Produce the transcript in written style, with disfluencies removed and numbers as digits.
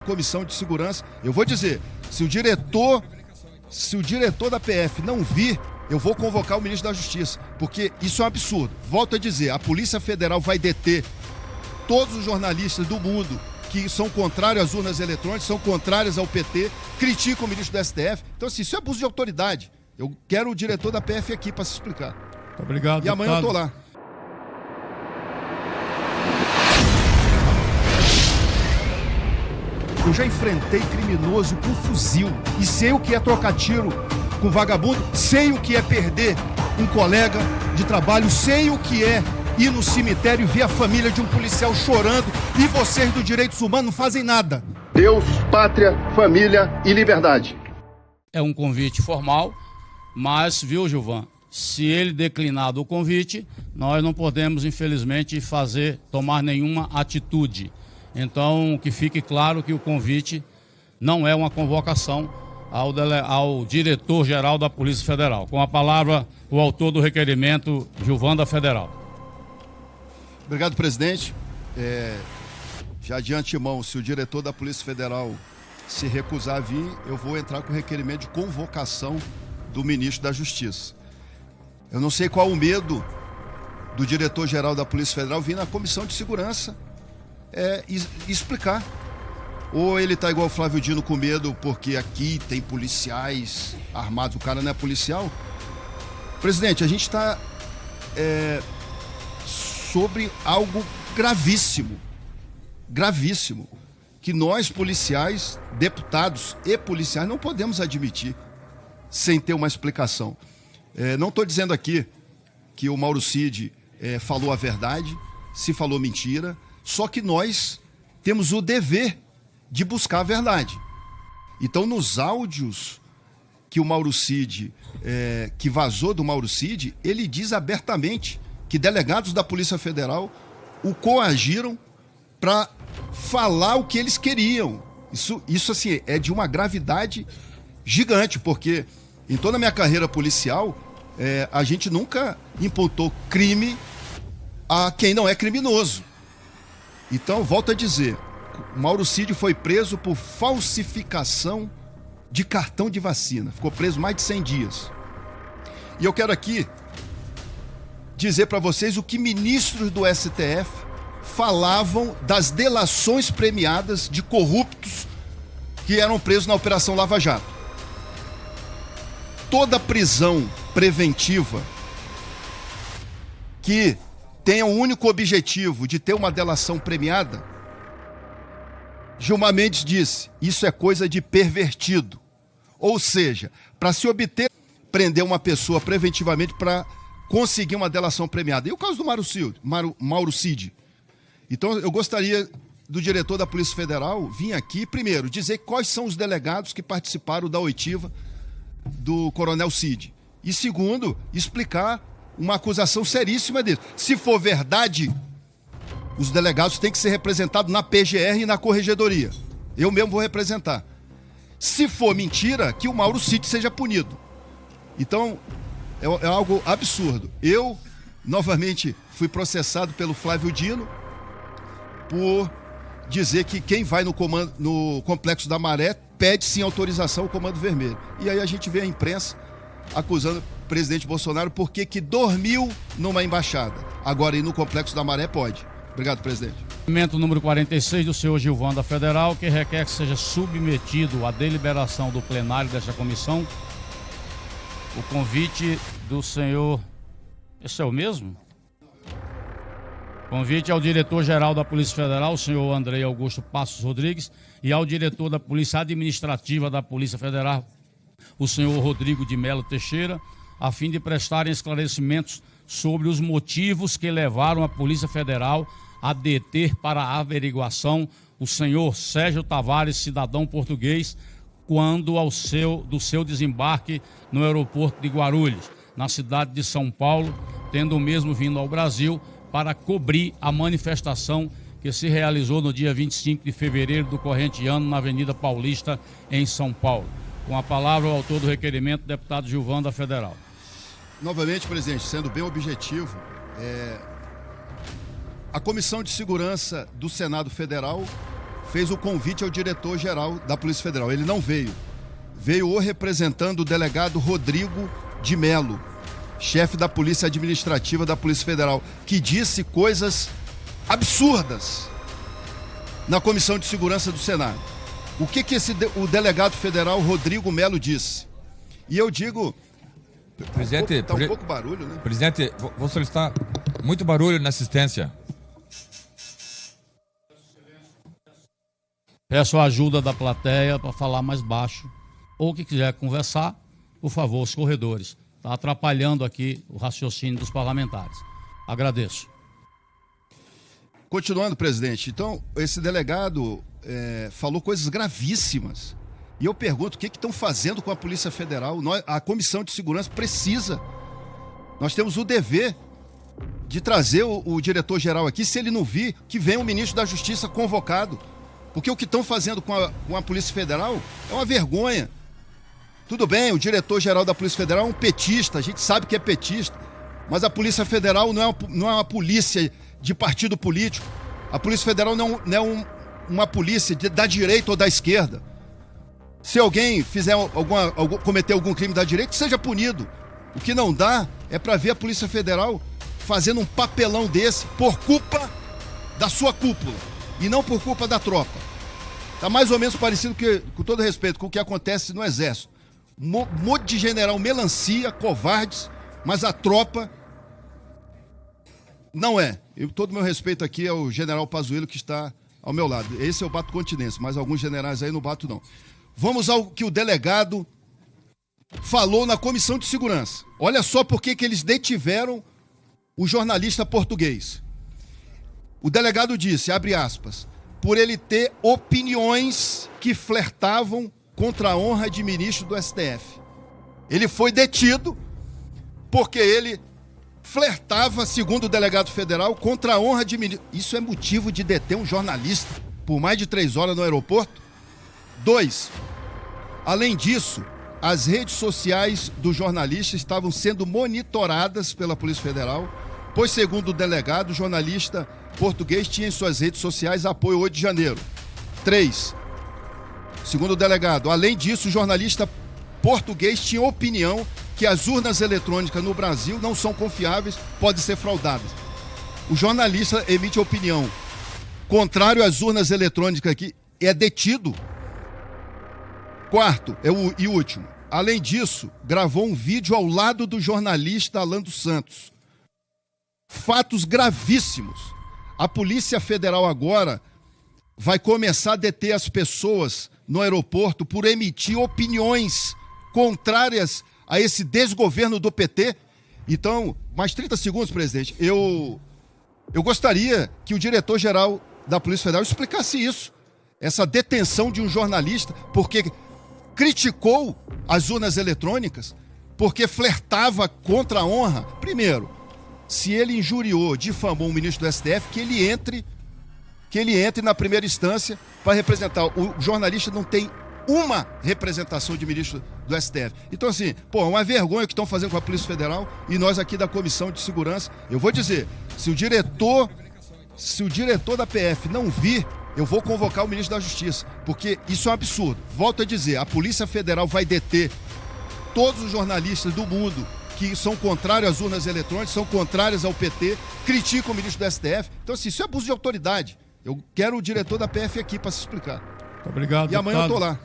comissão de segurança. Eu vou dizer, se o diretor da PF não vir, eu vou convocar o ministro da Justiça, porque isso é um absurdo. Volto a dizer, a Polícia Federal vai deter todos os jornalistas do mundo que são contrários às urnas eletrônicas, são contrários ao PT, criticam o ministro do STF. Então, assim, isso é abuso de autoridade. Eu quero o diretor da PF aqui para se explicar. Muito obrigado, e amanhã deputado. eu estou lá. Eu já enfrentei criminoso com fuzil e sei o que é trocar tiro com vagabundo, sei o que é perder um colega de trabalho, sei o que é ir no cemitério e ver a família de um policial chorando e vocês do Direitos Humanos não fazem nada. Deus, pátria, família e liberdade. É um convite formal, mas, viu, Gilvan, se ele declinar do convite, nós não podemos, infelizmente, tomar nenhuma atitude. Então, que fique claro que o convite não é uma convocação ao diretor-geral da Polícia Federal. Com a palavra, o autor do requerimento, Gilvan da Federal. Obrigado, presidente. Já de antemão, se o diretor da Polícia Federal se recusar a vir, eu vou entrar com requerimento de convocação do ministro da Justiça. Eu não sei qual o medo do diretor-geral da Polícia Federal vir na Comissão de Segurança explicar. Ou ele está igual o Flávio Dino com medo porque aqui tem policiais armados, o cara não é policial. Presidente, a gente está sobre algo gravíssimo, que nós policiais, deputados e policiais não podemos admitir sem ter uma explicação. Não estou dizendo aqui que o Mauro Cid falou a verdade, se falou mentira, só que nós temos o dever de buscar a verdade. Então, nos áudios que o Mauro Cid, que vazou do Mauro Cid, ele diz abertamente que delegados da Polícia Federal o coagiram para falar o que eles queriam. Isso assim, é de uma gravidade gigante, porque em toda a minha carreira policial, a gente nunca imputou crime a quem não é criminoso. Então, volto a dizer, o Mauro Cid foi preso por falsificação de cartão de vacina. Ficou preso mais de 100 dias. E eu quero aqui dizer para vocês o que ministros do STF falavam das delações premiadas de corruptos que eram presos na Operação Lava Jato. Toda prisão preventiva que tenha um único objetivo de ter uma delação premiada, Gilmar Mendes disse, isso é coisa de pervertido. Ou seja, para se obter, prender uma pessoa preventivamente para conseguir uma delação premiada. E o caso do Mauro Cid. Então, eu gostaria do diretor da Polícia Federal vir aqui, primeiro, dizer quais são os delegados que participaram da oitiva do Coronel Cid. E segundo, explicar uma acusação seríssima dele. Se for verdade, os delegados têm que ser representados na PGR e na Corregedoria. Eu mesmo vou representar. Se for mentira, que o Mauro Cid seja punido. Então, é algo absurdo. Eu, novamente, fui processado pelo Flávio Dino por dizer que quem vai no Complexo da Maré pede sim autorização ao Comando Vermelho. E aí a gente vê a imprensa acusando o presidente Bolsonaro porque que dormiu numa embaixada. Agora ir no Complexo da Maré pode. Obrigado, presidente. Requerimento número 46 do senhor Gilvan da Federal, que requer que seja submetido à deliberação do plenário desta comissão o convite do senhor... Esse é o mesmo? Convite ao diretor-geral da Polícia Federal, o senhor Andrei Augusto Passos Rodrigues, e ao diretor da Polícia Administrativa da Polícia Federal, o senhor Rodrigo de Melo Teixeira, a fim de prestarem esclarecimentos sobre os motivos que levaram a Polícia Federal a deter para a averiguação o senhor Sérgio Tavares, cidadão português, quando do seu desembarque no aeroporto de Guarulhos, na cidade de São Paulo, tendo o mesmo vindo ao Brasil para cobrir a manifestação que se realizou no dia 25 de fevereiro do corrente ano na Avenida Paulista, em São Paulo. Com a palavra, o autor do requerimento, deputado Gilvan da Federal. Novamente, presidente, sendo bem objetivo, a Comissão de Segurança do Senado Federal fez o convite ao diretor-geral da Polícia Federal. Ele não veio. Veio o representando o delegado Rodrigo de Mello, chefe da Polícia Administrativa da Polícia Federal, que disse coisas absurdas na Comissão de Segurança do Senado. O que o delegado federal Rodrigo Mello disse? E eu digo... Presidente, tá um pouco barulho, né? Presidente, vou solicitar muito barulho na assistência. Peço a ajuda da plateia para falar mais baixo. Ou que quiser conversar, por favor, os corredores. Está atrapalhando aqui o raciocínio dos parlamentares. Agradeço. Continuando, presidente. Então, esse delegado falou coisas gravíssimas. E eu pergunto, o que estão fazendo com a Polícia Federal? A Comissão de Segurança precisa. Nós temos o dever de trazer o diretor-geral aqui. Se ele não vir, que venha o ministro da Justiça convocado. Porque o que estão fazendo com a Polícia Federal é uma vergonha. Tudo bem, o diretor-geral da Polícia Federal é um petista, a gente sabe que é petista, mas a Polícia Federal não é uma polícia de partido político. A Polícia Federal não é uma polícia da direita ou da esquerda. Se alguém cometer algum crime da direita, seja punido. O que não dá é para ver a Polícia Federal fazendo um papelão desse por culpa da sua cúpula e não por culpa da tropa. Está mais ou menos parecido, com todo respeito, com o que acontece no Exército. Um monte de general melancia, covardes, mas a tropa não é. Todo o meu respeito aqui ao general Pazuello que está ao meu lado. Esse eu bato continência, mas alguns generais aí não bato não. Vamos ao que o delegado falou na Comissão de Segurança. Olha só por que eles detiveram o jornalista português. O delegado disse, abre aspas, por ele ter opiniões que flertavam contra a honra de ministro do STF. Ele foi detido porque ele flertava, segundo o delegado federal, contra a honra de ministro. Isso é motivo de deter um jornalista por mais de 3 horas no aeroporto? 2. Além disso, as redes sociais do jornalista estavam sendo monitoradas pela Polícia Federal, pois, segundo o delegado, o jornalista português tinha em suas redes sociais apoio 8 de janeiro. 3. Segundo o delegado, além disso, o jornalista português tinha opinião que as urnas eletrônicas no Brasil não são confiáveis, podem ser fraudadas. O jornalista emite opinião contrário às urnas eletrônicas aqui, é detido. 4, e último, além disso, gravou um vídeo ao lado do jornalista Alan dos Santos. Fatos gravíssimos. A Polícia Federal agora vai começar a deter as pessoas no aeroporto por emitir opiniões contrárias a esse desgoverno do PT. Então, mais 30 segundos, presidente. Eu gostaria que o diretor-geral da Polícia Federal explicasse isso. Essa detenção de um jornalista porque criticou as urnas eletrônicas, porque flertava contra a honra. Primeiro, se ele injuriou, difamou um ministro do STF, que ele entre na primeira instância para representar. O jornalista não tem uma representação de ministro do STF. Então, assim, é uma vergonha o que estão fazendo com a Polícia Federal e nós aqui da Comissão de Segurança. Eu vou dizer, se o diretor da PF não vir, eu vou convocar o ministro da Justiça, porque isso é um absurdo. Volto a dizer, a Polícia Federal vai deter todos os jornalistas do mundo que são contrários às urnas eletrônicas, são contrários ao PT, criticam o ministro do STF. Então, assim, isso é abuso de autoridade. Eu quero o diretor da PF aqui para se explicar. Muito obrigado, e amanhã eu estou lá.